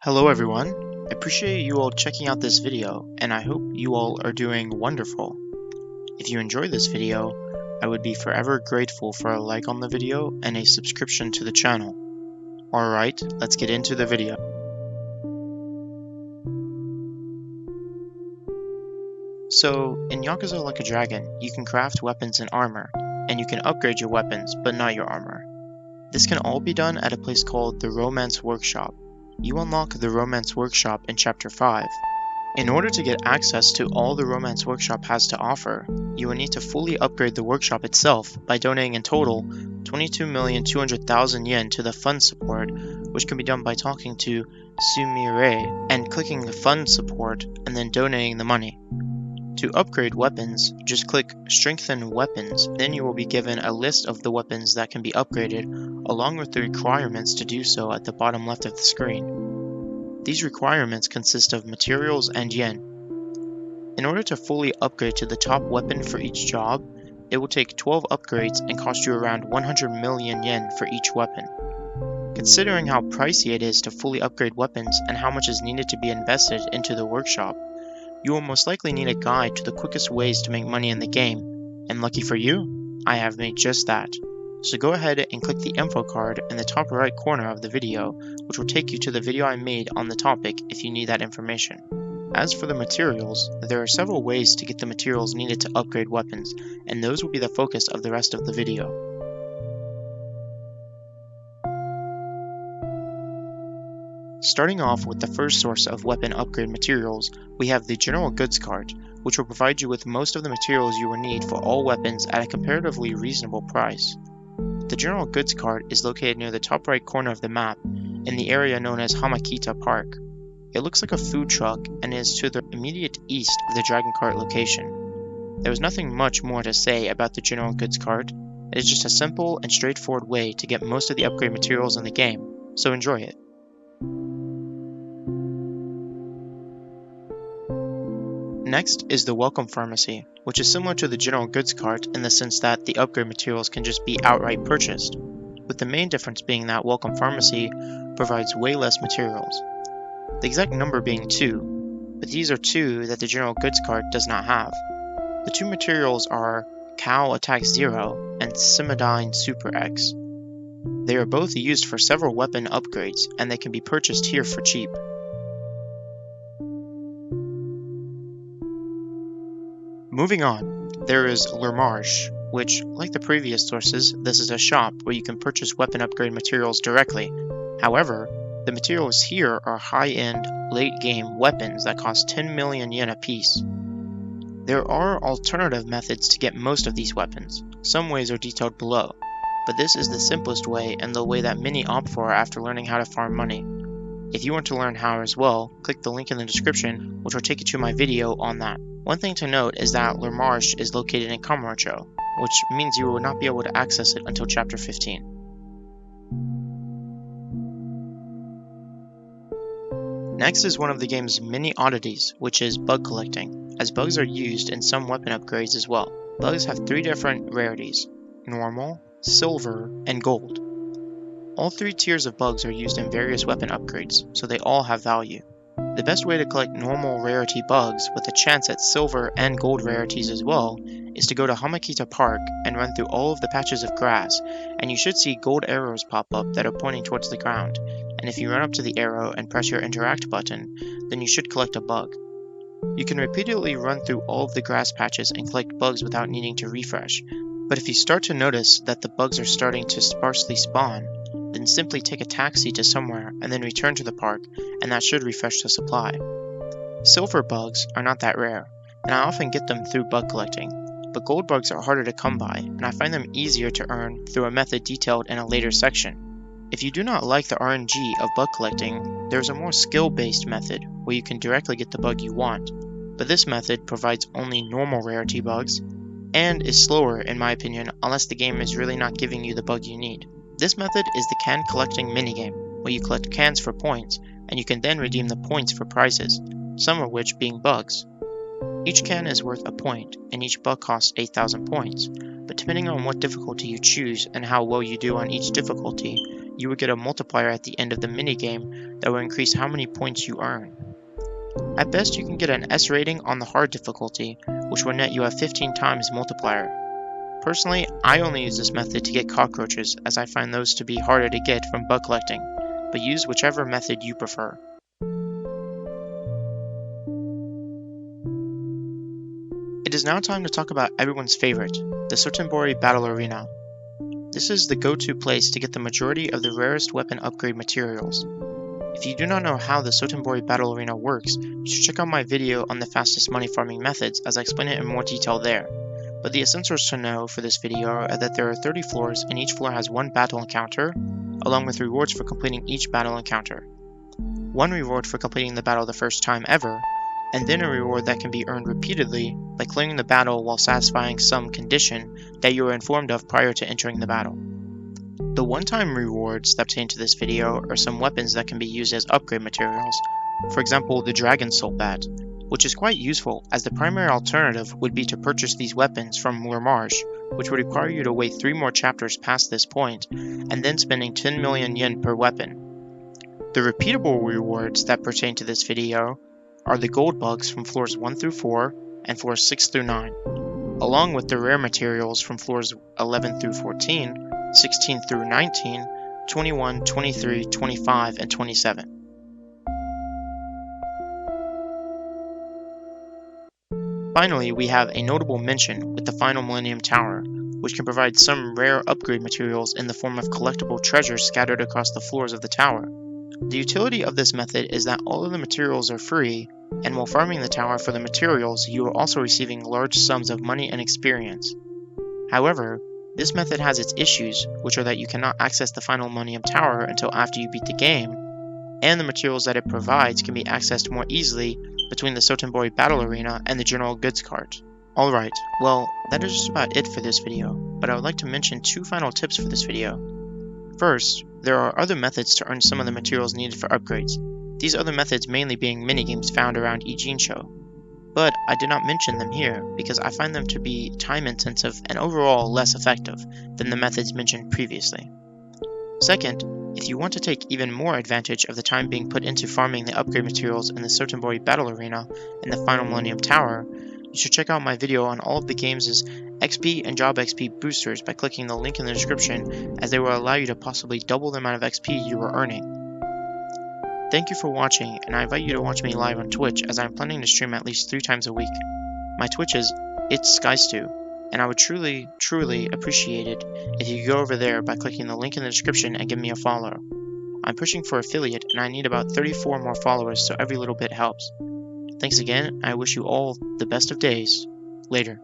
Hello everyone, I appreciate you all checking out this video and I hope you all are doing wonderful. If you enjoyed this video, I would be forever grateful for a like on the video and a subscription to the channel. Alright, let's get into the video. So, in Yakuza Like A Dragon, you can craft weapons and armor, and you can upgrade your weapons but not your armor. This can all be done at a place called the Romance Workshop. You unlock the Romance Workshop in Chapter 5. In order to get access to all the Romance Workshop has to offer, you will need to fully upgrade the workshop itself by donating in total 22,200,000 yen to the fund support, which can be done by talking to Sumire and clicking the fund support and then donating the money. To upgrade weapons, just click Strengthen Weapons, then you will be given a list of the weapons that can be upgraded, along with the requirements to do so at the bottom left of the screen. These requirements consist of materials and yen. In order to fully upgrade to the top weapon for each job, it will take 12 upgrades and cost you around 100 million yen for each weapon. Considering how pricey it is to fully upgrade weapons and how much is needed to be invested into the workshop, you will most likely need a guide to the quickest ways to make money in the game, and lucky for you, I have made just that. So go ahead and click the info card in the top right corner of the video, which will take you to the video I made on the topic if you need that information. As for the materials, there are several ways to get the materials needed to upgrade weapons, and those will be the focus of the rest of the video. Starting off with the first source of weapon upgrade materials, we have the General Goods Cart, which will provide you with most of the materials you will need for all weapons at a comparatively reasonable price. The General Goods Cart is located near the top right corner of the map, in the area known as Hamakita Park. It looks like a food truck and is to the immediate east of the Dragon Cart location. There is nothing much more to say about the General Goods Cart. It is just a simple and straightforward way to get most of the upgrade materials in the game, so enjoy it. Next is the Welcome Pharmacy, which is similar to the General Goods Cart in the sense that the upgrade materials can just be outright purchased, with the main difference being that Welcome Pharmacy provides way less materials. The exact number being 2, but these are 2 that the General Goods Cart does not have. The 2 materials are Cow Attack 0 and Simidine Super X. They are both used for several weapon upgrades, and they can be purchased here for cheap. Moving on, there is Marche, which, like the previous sources, this is a shop where you can purchase weapon upgrade materials directly. However, the materials here are high-end, late-game weapons that cost 10 million yen apiece. There are alternative methods to get most of these weapons. Some ways are detailed below, but this is the simplest way and the way that many opt for after learning how to farm money. If you want to learn how as well, click the link in the description, which will take you to my video on that. One thing to note is that Marche is located in Marche, which means you will not be able to access it until Chapter 15. Next is one of the game's many oddities, which is bug collecting, as bugs are used in some weapon upgrades as well. Bugs have 3 different rarities: normal, silver, and gold. All 3 tiers of bugs are used in various weapon upgrades, so they all have value. The best way to collect normal rarity bugs with a chance at silver and gold rarities as well is to go to Hamakita Park and run through all of the patches of grass, and you should see gold arrows pop up that are pointing towards the ground, and if you run up to the arrow and press your interact button, then you should collect a bug. You can repeatedly run through all of the grass patches and collect bugs without needing to refresh, but if you start to notice that the bugs are starting to sparsely spawn, then simply take a taxi to somewhere and then return to the park, and that should refresh the supply. Silver bugs are not that rare, and I often get them through bug collecting, but gold bugs are harder to come by, and I find them easier to earn through a method detailed in a later section. If you do not like the RNG of bug collecting, there is a more skill-based method where you can directly get the bug you want, but this method provides only normal rarity bugs, and is slower in my opinion unless the game is really not giving you the bug you need. This method is the can collecting minigame, where you collect cans for points, and you can then redeem the points for prizes, some of which being bugs. Each can is worth a point, and each bug costs 8,000 points, but depending on what difficulty you choose and how well you do on each difficulty, you would get a multiplier at the end of the minigame that will increase how many points you earn. At best, you can get an S rating on the hard difficulty, which will net you a 15 times multiplier. Personally, I only use this method to get cockroaches, as I find those to be harder to get from bug collecting, but use whichever method you prefer. It is now time to talk about everyone's favorite, the Sotenbori Battle Arena. This is the go-to place to get the majority of the rarest weapon upgrade materials. If you do not know how the Sotenbori Battle Arena works, you should check out my video on the fastest money farming methods, as I explain it in more detail there. But the essentials to know for this video are that there are 30 floors and each floor has one battle encounter, along with rewards for completing each battle encounter. One reward for completing the battle the first time ever, and then a reward that can be earned repeatedly by clearing the battle while satisfying some condition that you were informed of prior to entering the battle. The one-time rewards that pertain to this video are some weapons that can be used as upgrade materials, for example the Dragon Soul Bat, which is quite useful as the primary alternative would be to purchase these weapons from Marche, which would require you to wait 3 more chapters past this point, and then spending 10 million yen per weapon. The repeatable rewards that pertain to this video are the gold bugs from floors 1 through 4 and floors 6 through 9, along with the rare materials from floors 11 through 14, 16 through 19, 21, 23, 25, and 27. Finally, we have a notable mention with the final Millennium Tower, which can provide some rare upgrade materials in the form of collectible treasures scattered across the floors of the tower. The utility of this method is that all of the materials are free, and while farming the tower for the materials, you are also receiving large sums of money and experience. However, this method has its issues, which are that you cannot access the final Millennium Tower until after you beat the game, and the materials that it provides can be accessed more easily between the Sotenbori Battle Arena and the General Goods Cart. Alright, well, that is just about it for this video, but I would like to mention 2 final tips for this video. First, there are other methods to earn some of the materials needed for upgrades, these other methods mainly being minigames found around Ijincho. But I did not mention them here because I find them to be time intensive and overall less effective than the methods mentioned previously. Second, if you want to take even more advantage of the time being put into farming the upgrade materials in the Sotenbori Battle Arena and the final Millennium Tower, you should check out my video on all of the game's XP and Job XP boosters by clicking the link in the description, as they will allow you to possibly double the amount of XP you are earning. Thank you for watching, and I invite you to watch me live on Twitch, as I am planning to stream at least 3 times a week. My Twitch is itsSkyStew, and I would truly appreciate it if you go over there by clicking the link in the description and give me a follow. I'm pushing for affiliate, and I need about 34 more followers, so every little bit helps. Thanks again, and I wish you all the best of days. Later.